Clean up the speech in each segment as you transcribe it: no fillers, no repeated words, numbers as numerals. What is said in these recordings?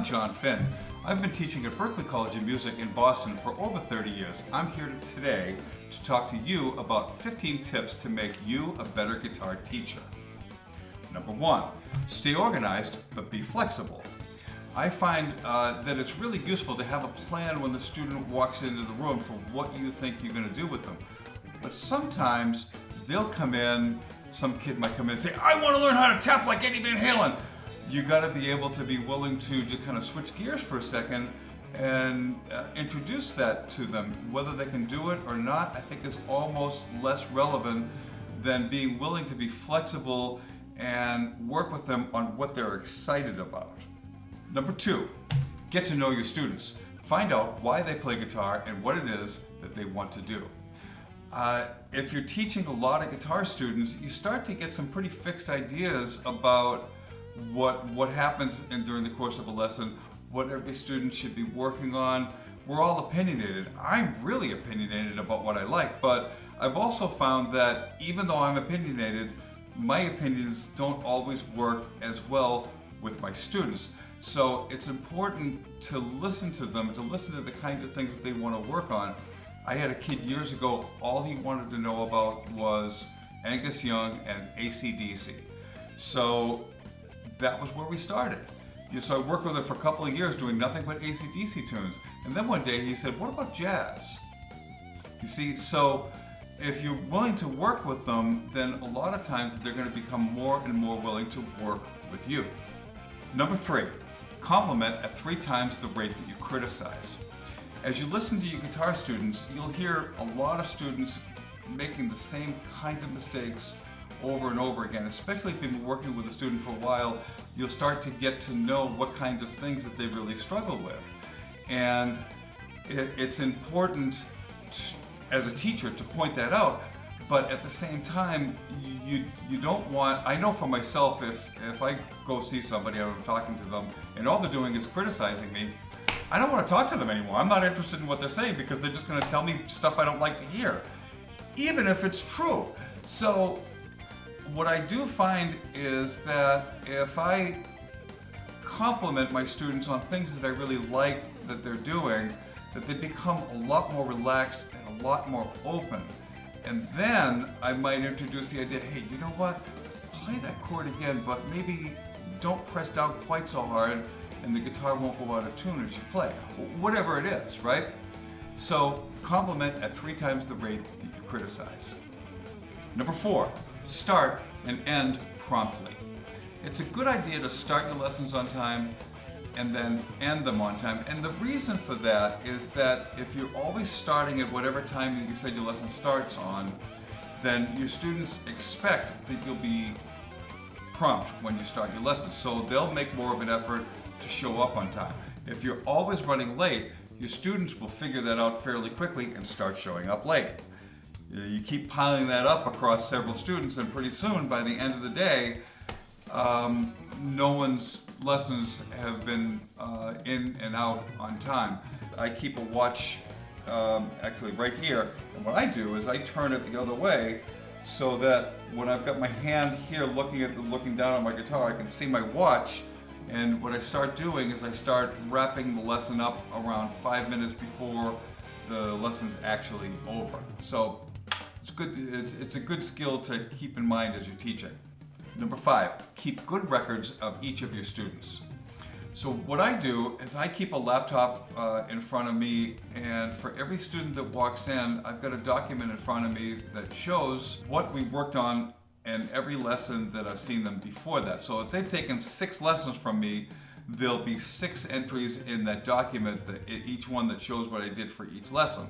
Jon Finn. I've been teaching at Berklee College of Music in Boston for over 30 years. I'm here today to talk to you about 15 tips to make you a better guitar teacher. Number 1, stay organized but be flexible. I find that it's really useful to have a plan when the student walks into the room for what you think you're going to do with them. But sometimes they'll come in, some kid might come in and say, I want to learn how to tap like Eddie Van Halen. You got to be able to be willing to just kind of switch gears for a second and introduce that to them. Whether they can do it or not, I think is almost less relevant than being willing to be flexible and work with them on what they're excited about. Number 2, get to know your students. Find out why they play guitar and what it is that they want to do. If you're teaching a lot of guitar students, you start to get some pretty fixed ideas about what happens during the course of a lesson, what every student should be working on. We're all opinionated. I'm really opinionated about what I like, but I've also found that even though I'm opinionated, my opinions don't always work as well with my students. So it's important to listen to them, to listen to the kinds of things that they want to work on. I had a kid years ago, all he wanted to know about was Angus Young and AC/DC. So that was where we started. So I worked with him for a couple of years doing nothing but AC/DC tunes. And then one day he said, what about jazz? You see, so if you're willing to work with them, then a lot of times they're going to become more and more willing to work with you. Number 3, compliment at 3 times the rate that you criticize. As you listen to your guitar students, you'll hear a lot of students making the same kind of mistakes over and over again. Especially if you've been working with a student for a while, you'll start to get to know what kinds of things that they really struggle with. And it's important as a teacher to point that out, but at the same time, you don't want, I know for myself, if I go see somebody and I'm talking to them and all they're doing is criticizing me, I don't want to talk to them anymore. I'm not interested in what they're saying because they're just going to tell me stuff I don't like to hear, even if it's true. So what I do find is that if I compliment my students on things that I really like that they're doing, that they become a lot more relaxed and a lot more open. And then I might introduce the idea, hey, you know what? Play that chord again, but maybe don't press down quite so hard and the guitar won't go out of tune as you play. Whatever it is, right? So compliment at 3 times the rate that you criticize. Number 4, start and end promptly. It's a good idea to start your lessons on time and then end them on time. And the reason for that is that if you're always starting at whatever time that you said your lesson starts on, then your students expect that you'll be prompt when you start your lesson. So they'll make more of an effort to show up on time. If you're always running late, your students will figure that out fairly quickly and start showing up late. You keep piling that up across several students, and pretty soon, by the end of the day, no one's lessons have been in and out on time. I keep a watch actually right here, and what I do is I turn it the other way so that when I've got my hand here looking down on my guitar, I can see my watch. And what I start doing is I start wrapping the lesson up around 5 minutes before the lesson's actually over. So it's good. It's a good skill to keep in mind as you're teaching. Number 5, keep good records of each of your students. So what I do is I keep a laptop in front of me, and for every student that walks in, I've got a document in front of me that shows what we worked on in every lesson that I've seen them before that. So if they've taken 6 lessons from me, there'll be 6 entries in that document, each one that shows what I did for each lesson.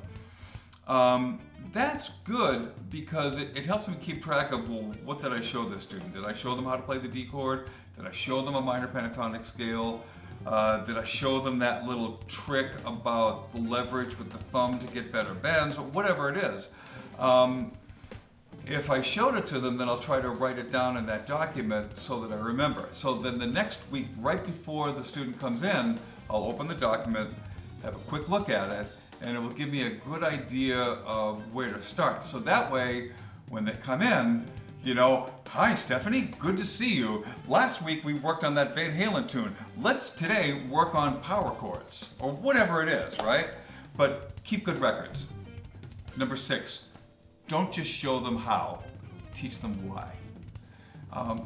That's good because it helps me keep track of, well, what did I show this student? Did I show them how to play the D chord? Did I show them a minor pentatonic scale? Did I show them that little trick about the leverage with the thumb to get better bends, or whatever it is? If I showed it to them, then I'll try to write it down in that document so that I remember. So then the next week, right before the student comes in, I'll open the document, have a quick look at it, and it will give me a good idea of where to start. So that way, when they come in, Hi Stephanie, good to see you. Last week we worked on that Van Halen tune. Let's today work on power chords, or whatever it is, right? But keep good records. Number 6, don't just show them how, teach them why.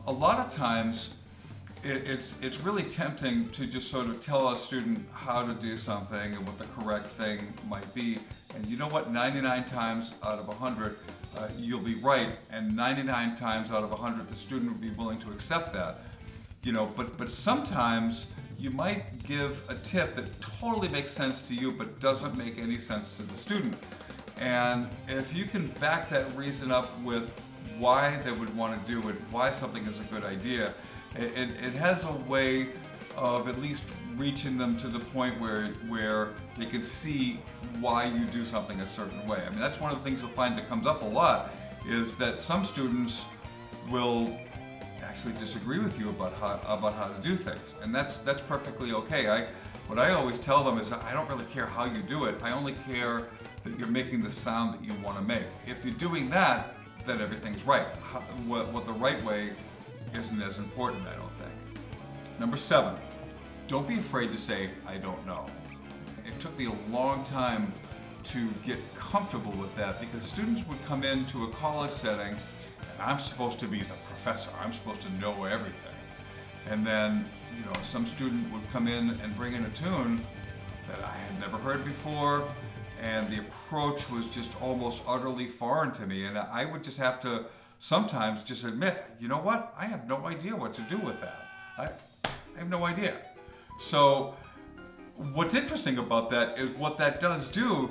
A lot of times it's really tempting to just sort of tell a student how to do something and what the correct thing might be. And you know what? 99 times out of 100, you'll be right, and 99 times out of 100, the student will be willing to accept that. But sometimes you might give a tip that totally makes sense to you, but doesn't make any sense to the student. And if you can back that reason up with why they would want to do it, why something is a good idea, it has a way of at least reaching them to the point where they can see why you do something a certain way. I mean, that's one of the things you'll find that comes up a lot, is that some students will actually disagree with you about how to do things, and that's perfectly okay. What I always tell them is, I don't really care how you do it. I only care that you're making the sound that you want to make. If you're doing that, then everything's right. What the right way isn't as important, I don't think. Number 7, don't be afraid to say, I don't know. It took me a long time to get comfortable with that, because students would come into a college setting, and I'm supposed to be the professor. I'm supposed to know everything. And then, some student would come in and bring in a tune that I had never heard before, and the approach was just almost utterly foreign to me. And I would just have to sometimes just admit, you know what? I have no idea what to do with that. I have no idea. So what's interesting about that is what that does do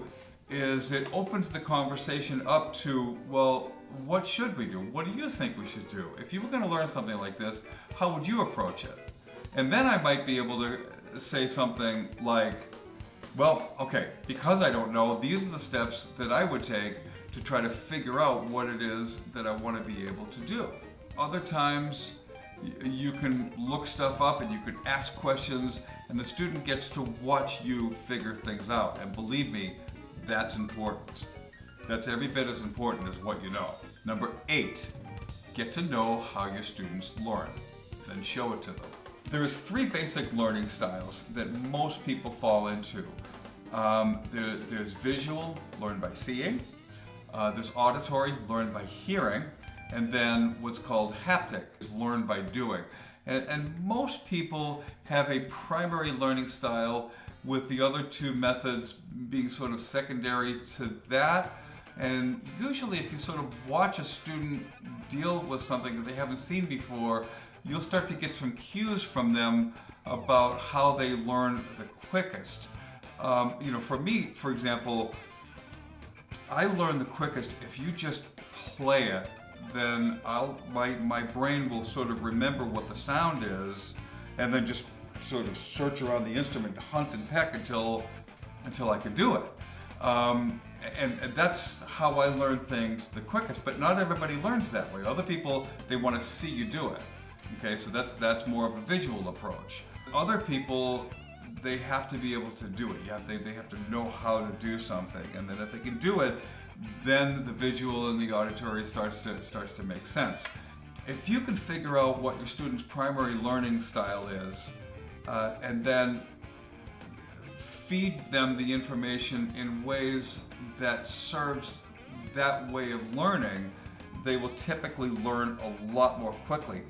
is it opens the conversation up to, well, what should we do? What do you think we should do? If you were going to learn something like this, how would you approach it? And then I might be able to say something like, well, okay, because I don't know, these are the steps that I would take to try to figure out what it is that I want to be able to do. Other times, you can look stuff up and you can ask questions, and the student gets to watch you figure things out. And believe me, that's important. That's every bit as important as what you know. Number 8, get to know how your students learn, then show it to them. There's 3 basic learning styles that most people fall into. There's visual, learned by seeing. There's auditory, learned by hearing. And then what's called haptic, learned by doing. And most people have a primary learning style, with the other 2 methods being sort of secondary to that. And usually if you sort of watch a student deal with something that they haven't seen before, you'll start to get some cues from them about how they learn the quickest. For me, for example, I learn the quickest if you just play it. Then my brain will sort of remember what the sound is, and then just sort of search around the instrument, hunt and peck until I can do it. And that's how I learn things the quickest. But not everybody learns that way. Other people, they want to see you do it. Okay, so that's more of a visual approach. Other people, they have to be able to do it. They have to know how to do something, and then if they can do it, then the visual and the auditory starts to make sense. If you can figure out what your student's primary learning style is, and then feed them the information in ways that serves that way of learning, they will typically learn a lot more quickly.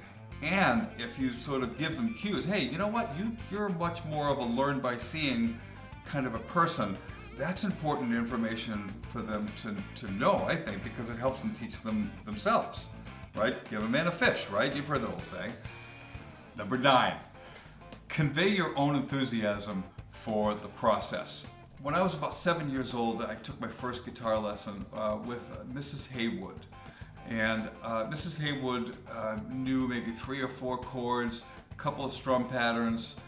And if you sort of give them cues, hey, you know what, you're much more of a learn by seeing kind of a person, that's important information for them to know, I think, because it helps them teach them themselves, right? Give a man a fish, right? You've heard that old saying. Number 9, convey your own enthusiasm for the process. When I was about 7 years old, I took my first guitar lesson with Mrs. Haywood. And Mrs. Haywood knew maybe 3 or 4 chords, a couple of strum patterns.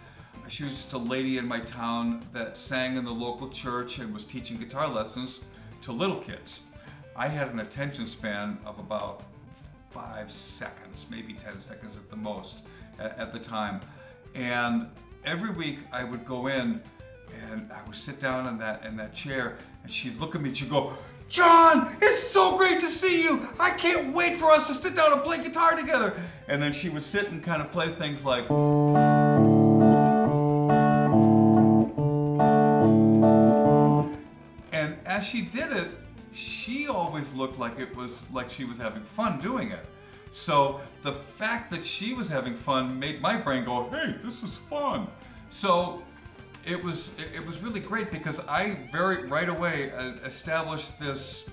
She was just a lady in my town that sang in the local church and was teaching guitar lessons to little kids. I had an attention span of about 5 seconds, maybe 10 seconds at the most at the time. And every week I would go in and I would sit down in that chair, and she'd look at me and she'd go, "Jon, it's so great to see you. I can't wait for us to sit down and play guitar together." And then she would sit and kind of play things like, and as she did it, she always looked like it was like she was having fun doing it. So the fact that she was having fun made my brain go, "Hey, this is fun." So it was really great because I right away established this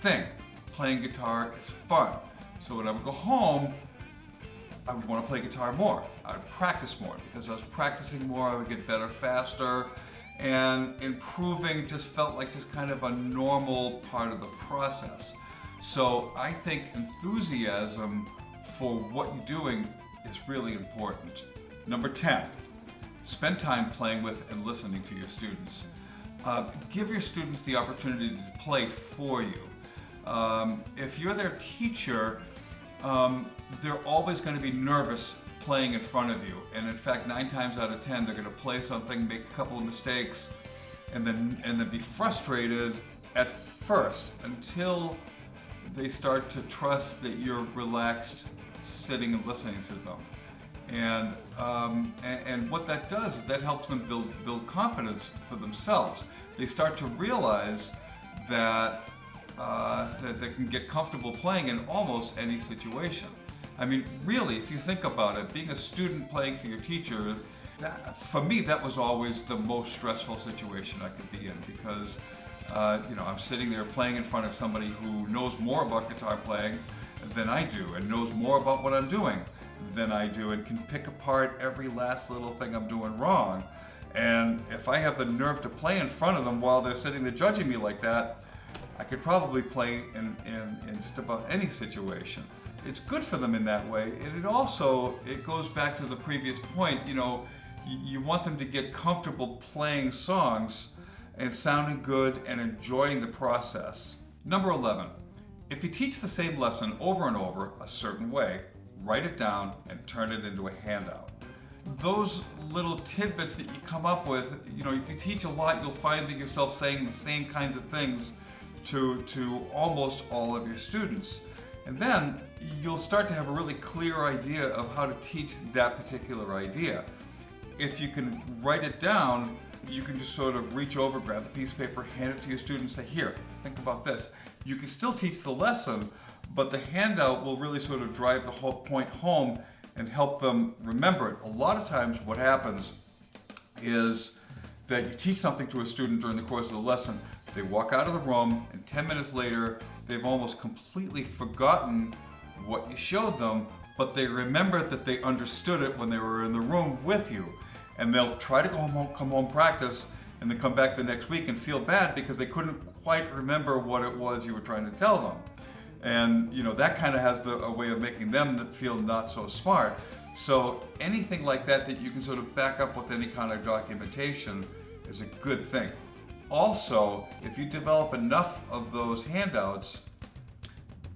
thing. Playing guitar is fun. So when I would go home, I would want to play guitar more. I would practice more because I was practicing more. I would get better faster, and improving just felt like just kind of a normal part of the process. So I think enthusiasm for what you're doing is really important. Number 10, spend time playing with and listening to your students. Give your students the opportunity to play for you. If you're their teacher, they're always going to be nervous playing in front of you. And in fact, 9 times out of 10, they're going to play something, make a couple of mistakes, and then be frustrated at first until they start to trust that you're relaxed, sitting and listening to them. And what that does is that helps them build confidence for themselves. They start to realize that they can get comfortable playing in almost any situation. I mean, really, if you think about it, being a student playing for your teacher, for me, that was always the most stressful situation I could be in because, I'm sitting there playing in front of somebody who knows more about guitar playing than I do and knows more about what I'm doing than I do and can pick apart every last little thing I'm doing wrong. And if I have the nerve to play in front of them while they're sitting there judging me like that, I could probably play in just about any situation. It's good for them in that way, and it goes back to the previous point. You want them to get comfortable playing songs and sounding good and enjoying the process. Number 11, if you teach the same lesson over and over a certain way, write it down and turn it into a handout. Those little tidbits that you come up with, if you teach a lot, you'll find that yourself saying the same kinds of things to almost all of your students. And then you'll start to have a really clear idea of how to teach that particular idea. If you can write it down, you can just sort of reach over, grab the piece of paper, hand it to your students, say, "Here, think about this." You can still teach the lesson, but the handout will really sort of drive the whole point home and help them remember it. A lot of times what happens is that you teach something to a student during the course of the lesson, they walk out of the room, and 10 minutes later, they've almost completely forgotten what you showed them, but they remember that they understood it when they were in the room with you. And they'll try to come home, practice, and then come back the next week and feel bad because they couldn't quite remember what it was you were trying to tell them. And that kind of has a way of making them feel not so smart. So anything like that you can sort of back up with any kind of documentation is a good thing. Also, if you develop enough of those handouts,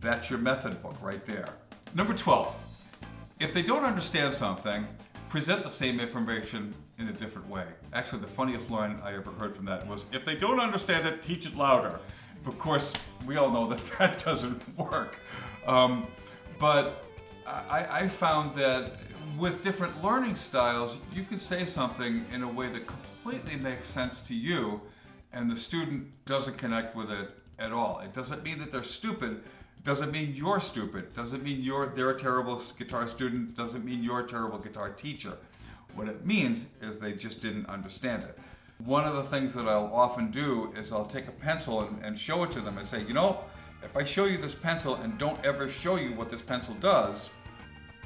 that's your method book right there. Number 12, if they don't understand something, present the same information in a different way. Actually, the funniest line I ever heard from that was, "If they don't understand it, teach it louder." Of course, we all know that doesn't work. But I found that with different learning styles, you can say something in a way that completely makes sense to you, and the student doesn't connect with it at all. It doesn't mean that they're stupid. It doesn't mean you're stupid. It doesn't mean they're a terrible guitar student. It doesn't mean you're a terrible guitar teacher. What it means is they just didn't understand it. One of the things that I'll often do is I'll take a pencil and show it to them and say, if I show you this pencil and don't ever show you what this pencil does,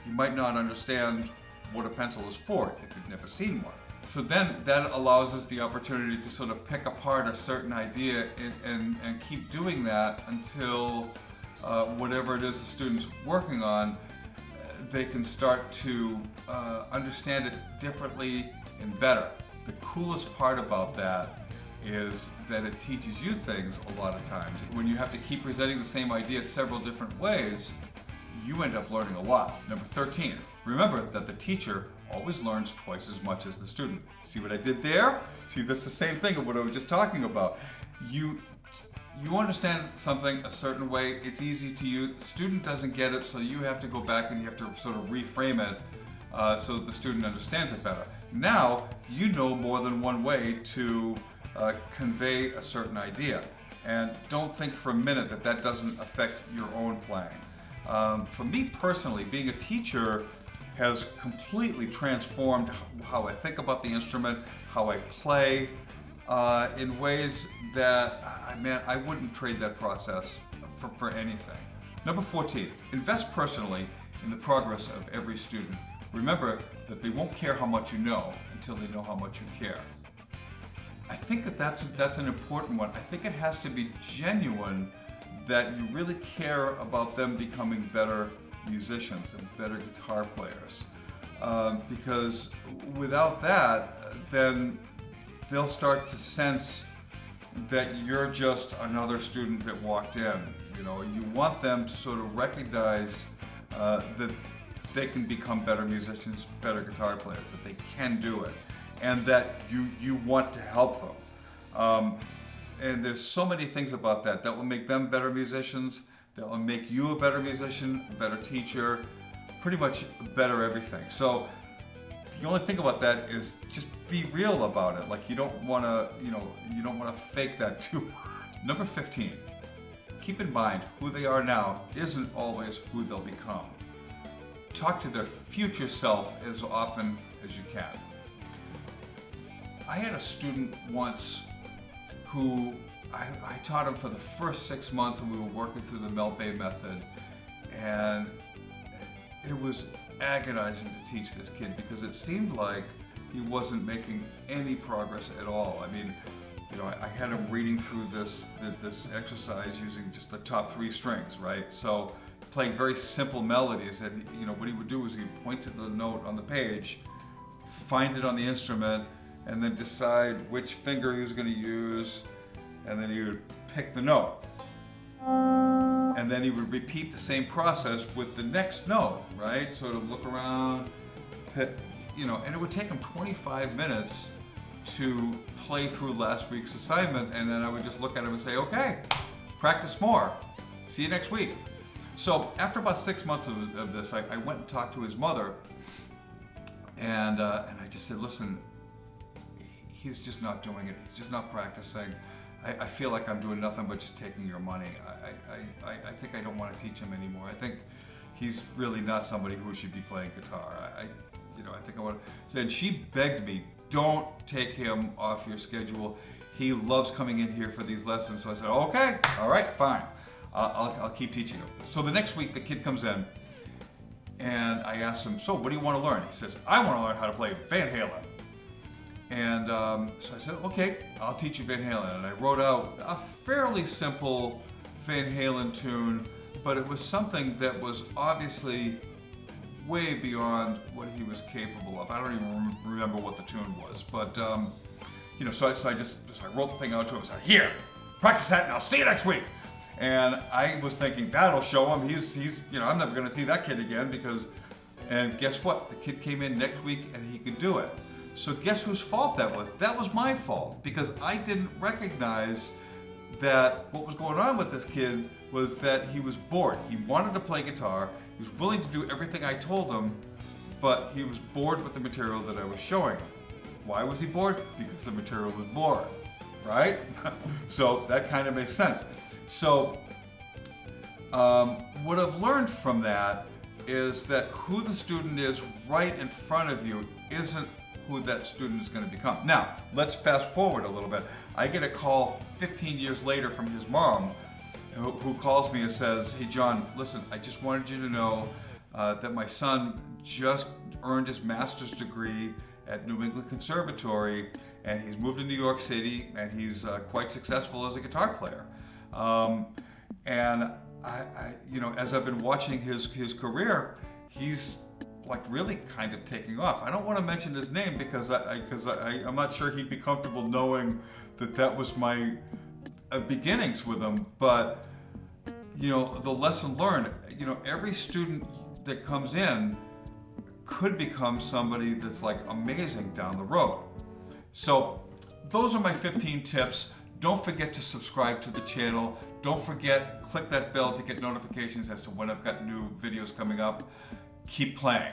you might not understand what a pencil is for if you've never seen one. So then that allows us the opportunity to sort of pick apart a certain idea and keep doing that until whatever it is the student's working on, they can start to understand it differently and better. The coolest part about that is that it teaches you things a lot of times. When you have to keep presenting the same idea several different ways, you end up learning a lot. Number 13, remember that the teacher always learns twice as much as the student. See what I did there? See, that's the same thing of what I was just talking about. You you understand something a certain way, it's easy to use. The student doesn't get it, so you have to go back and you have to sort of reframe it so that the student understands it better. Now, you know more than one way to convey a certain idea. And don't think for a minute that that doesn't affect your own playing. For me personally, being a teacher has completely transformed how I think about the instrument, how I play, in ways that, I wouldn't trade that process for anything. Number 14, invest personally in the progress of every student. Remember that they won't care how much you know until they know how much you care. I think that's an important one. I think it has to be genuine, that you really care about them becoming better musicians and better guitar players. Because without that, then they'll start to sense that you're just another student that walked in. You want them to sort of recognize that they can become better musicians, better guitar players, that they can do it, and that you want to help them. And there's so many things about that will make them better musicians, that will make you a better musician, a better teacher, pretty much better everything. So the only thing about that is just be real about it. Like, you don't want to fake that too hard. Number 15, keep in mind who they are now isn't always who they'll become. Talk to their future self as often as you can. I had a student once who I taught him for the first 6 months, and we were working through the Melbay method, and it was agonizing to teach this kid because it seemed like he wasn't making any progress at all. I had him reading through this exercise using just the top 3 strings, right? So playing very simple melodies, and what he would do is he'd point to the note on the page, find it on the instrument, and then decide which finger he was going to use, and then he would pick the note. And then he would repeat the same process with the next note, right? Sort of look around, pick, and it would take him 25 minutes to play through last week's assignment, and then I would just look at him and say, okay, practice more. See you next week. So after about 6 months of this, I went and talked to his mother, and I just said, listen, he's just not doing it. He's just not practicing. I feel like I'm doing nothing but just taking your money. I think I don't want to teach him anymore. I think he's really not somebody who should be playing guitar. I think I want to. And she begged me, don't take him off your schedule. He loves coming in here for these lessons. So I said, okay, all right, fine. I'll keep teaching him. So the next week, the kid comes in, and I asked him, so what do you want to learn? He says, I want to learn how to play Van Halen. And so I said, okay, I'll teach you Van Halen. And I wrote out a fairly simple Van Halen tune, but it was something that was obviously way beyond what he was capable of. I don't even remember what the tune was, but so I wrote the thing out to him and said, here, practice that and I'll see you next week. And I was thinking, that'll show him. He's I'm never going to see that kid again and guess what? The kid came in next week and he could do it. So guess whose fault that was? That was my fault, because I didn't recognize that what was going on with this kid was that he was bored. He wanted to play guitar. He was willing to do everything I told him, but he was bored with the material that I was showing him. Why was he bored? Because the material was boring, right? So that kind of makes sense. So what I've learned from that is that who the student is right in front of you isn't who that student is going to become. Now, let's fast forward a little bit. I get a call 15 years later from his mom, who calls me and says, hey John, listen, I just wanted you to know that my son just earned his master's degree at New England Conservatory, and he's moved to New York City, and he's quite successful as a guitar player. And I as I've been watching his career, he's like really kind of taking off. I don't want to mention his name because I'm not sure he'd be comfortable knowing that was my beginnings with him. But the lesson learned, every student that comes in could become somebody that's like amazing down the road. So those are my 15 tips. Don't forget to subscribe to the channel. Don't forget, click that bell to get notifications as to when I've got new videos coming up. Keep playing.